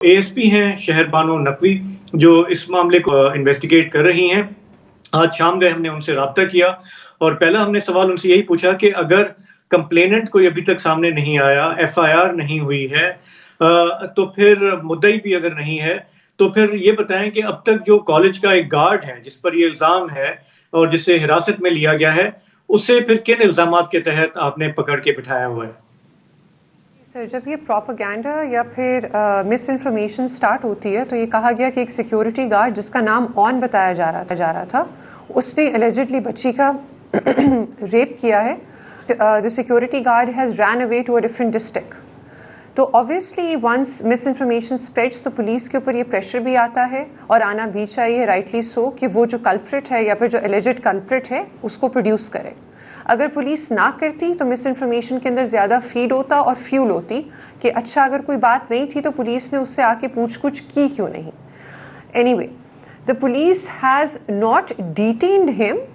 A S P ہیں شہر بانو نقوی جو اس معاملے کو انویسٹیگیٹ کر رہی ہیں. آج شام گئے ہم نے ان سے رابطہ کیا اور پہلا ہم نے سوال ان سے یہی پوچھا کہ اگر کمپلیننٹ کوئی ابھی تک سامنے نہیں آیا، ایف آئی آر نہیں ہوئی ہے، تو پھر مدعی بھی اگر نہیں ہے تو پھر یہ بتائیں کہ اب تک جو کالج کا ایک گارڈ ہے جس پر یہ الزام ہے اور جسے حراست میں لیا گیا ہے، اسے پھر کن الزامات کے تحت آپ نے پکڑ کے بٹھایا ہوا ہے؟ سر جب یہ پروپیگنڈا یا پھر مس انفارمیشن سٹارٹ ہوتی ہے تو یہ کہا گیا کہ ایک سیکیورٹی گارڈ جس کا نام آن بتایا جا رہا تھا اس نے الیجڈلی بچی کا ریپ کیا ہے. The security guard has ran away to a different district. تو obviously once misinformation spreads تو پولیس کے اوپر یہ پریشر بھی آتا ہے اور آنا بھی چاہیے rightly so کہ وہ جو کلپریٹ ہے یا پھر جو alleged culprit ہے اس کو پروڈیوس کرے. اگر پولیس نہ کرتی تو مس انفارمیشن کے اندر زیادہ فیڈ ہوتا اور فیول ہوتی کہ اچھا اگر کوئی بات نہیں تھی تو پولیس نے اس سے آ کے پوچھ کچھ کی کیوں نہیں. Anyway, the police has not detained him.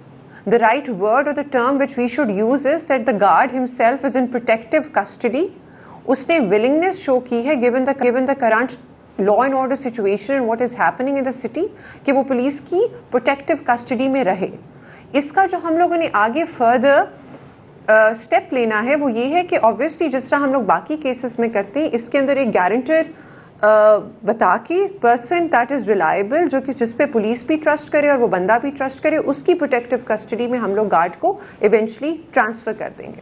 The right word or the term which we should use is that the guard himself is in protective custody. Usne willingness show ki hai given the current law and order situation and what is happening in the city کہ وہ police کی protective custody میں رہے. اس کا جو ہم لوگوں نے آگے further step لینا ہے وہ یہ ہے کہ obviously جس طرح ہم لوگ باقی cases میں کرتے ہیں اس کے اندر ایک guarantor بتا کے پرسن دیٹ از ریلائبل جو کہ جس پہ پولیس بھی ٹرسٹ کرے اور وہ بندہ بھی ٹرسٹ کرے اس کی پروٹیکٹیو کسٹڈی میں ہم لوگ گارڈ کو ایونچولی ٹرانسفر کر دیں گے.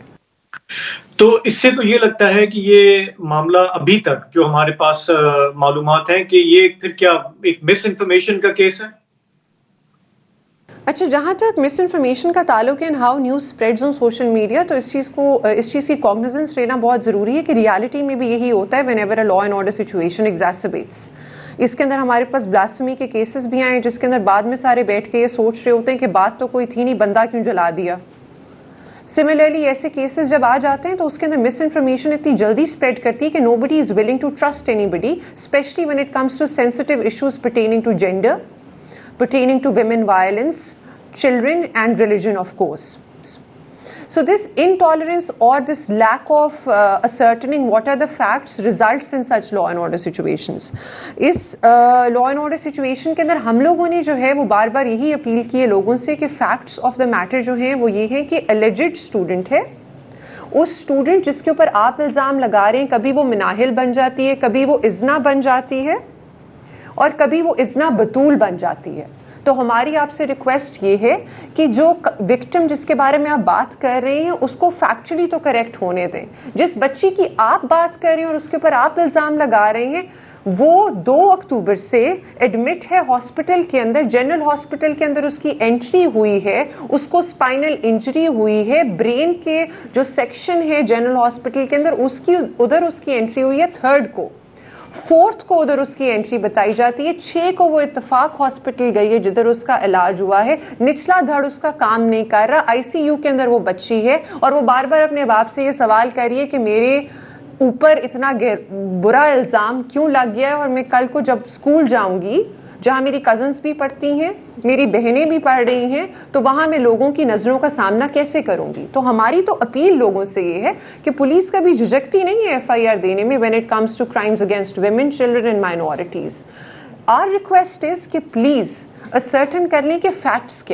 تو اس سے تو یہ لگتا ہے کہ یہ معاملہ ابھی تک جو ہمارے پاس معلومات ہیں کہ یہ پھر کیا ایک مس انفارمیشن کا کیس ہے؟ اچھا جہاں تک مس انفارمیشن کا تعلق ہے how news spreads on social media تو اس چیز کی کاگنیزنس لینا بہت ضروری ہے کہ ریالٹی میں بھی یہی ہوتا ہے whenever a law and order situation exacerbates. اس کے اندر ہمارے پاس بلاسفمی کے کیسز بھی آئے جس کے اندر بعد میں سارے بیٹھ کے یہ سوچ رہے ہوتے ہیں کہ بات تو کوئی تھی نہیں بندہ کیوں جلا دیا. سملرلی ایسے کیسز جب آ جاتے ہیں تو اس کے اندر مس انفارمیشن اتنی جلدی اسپریڈ کرتی ہے کہ nobody is willing to trust anybody especially when it comes to sensitive issues pertaining to gender, pertaining to women violence, children and religion of course. So this intolerance or this lack of ascertaining what are the facts results in such law and order situations. اس law and order situation کے اندر ہم لوگوں نے جو ہے وہ بار بار یہی appeal کی ہے لوگوں سے کہ facts of the matter جو ہیں وہ یہ ہیں کہ alleged student ہے اس اسٹوڈنٹ جس کے اوپر آپ الزام لگا رہے ہیں کبھی وہ مناہل بن جاتی ہے کبھی وہ ازنا بن جاتی ہے اور کبھی وہ ازنا بطول بن جاتی ہے. تو ہماری آپ سے ریکویسٹ یہ ہے کہ جو وکٹم جس کے بارے میں آپ بات کر رہے ہیں اس کو فیکچولی تو کریکٹ ہونے دیں. جس بچی کی آپ بات کر رہے ہیں اور اس کے اوپر آپ الزام لگا رہے ہیں وہ 2 اکتوبر سے ایڈمٹ ہے ہاسپٹل کے اندر جنرل ہاسپٹل کے اندر اس کی انٹری ہوئی ہے اس کو اسپائنل انجری ہوئی ہے برین کے جو سیکشن ہے جنرل ہاسپٹل کے اندر اس کی انٹری ہوئی ہے 3rd کو 4th کو ادھر اس کی انٹری بتائی جاتی ہے 6 کو وہ اتفاق ہاسپٹل گئی ہے جدھر اس کا علاج ہوا ہے نچلا دھڑ اس کا کام نہیں کر رہا آئی سی یو کے اندر وہ بچی ہے اور وہ بار بار اپنے باپ سے یہ سوال کر رہی ہے کہ میرے اوپر اتنا برا الزام کیوں لگ گیا ہے اور میں کل کو جب اسکول جاؤں گی جہاں میری کزنس بھی پڑھتی ہیں میری بہنیں بھی پڑھ رہی ہیں تو وہاں میں لوگوں کی نظروں کا سامنا کیسے کروں گی. تو ہماری تو اپیل لوگوں سے یہ ہے کہ پولیس کبھی جھجکتی نہیں ہے ایف آئی آر دینے میں when it comes to crimes against women, children and minorities. Our request is کہ پلیز ascertain کر لیں کہ فیکٹس کے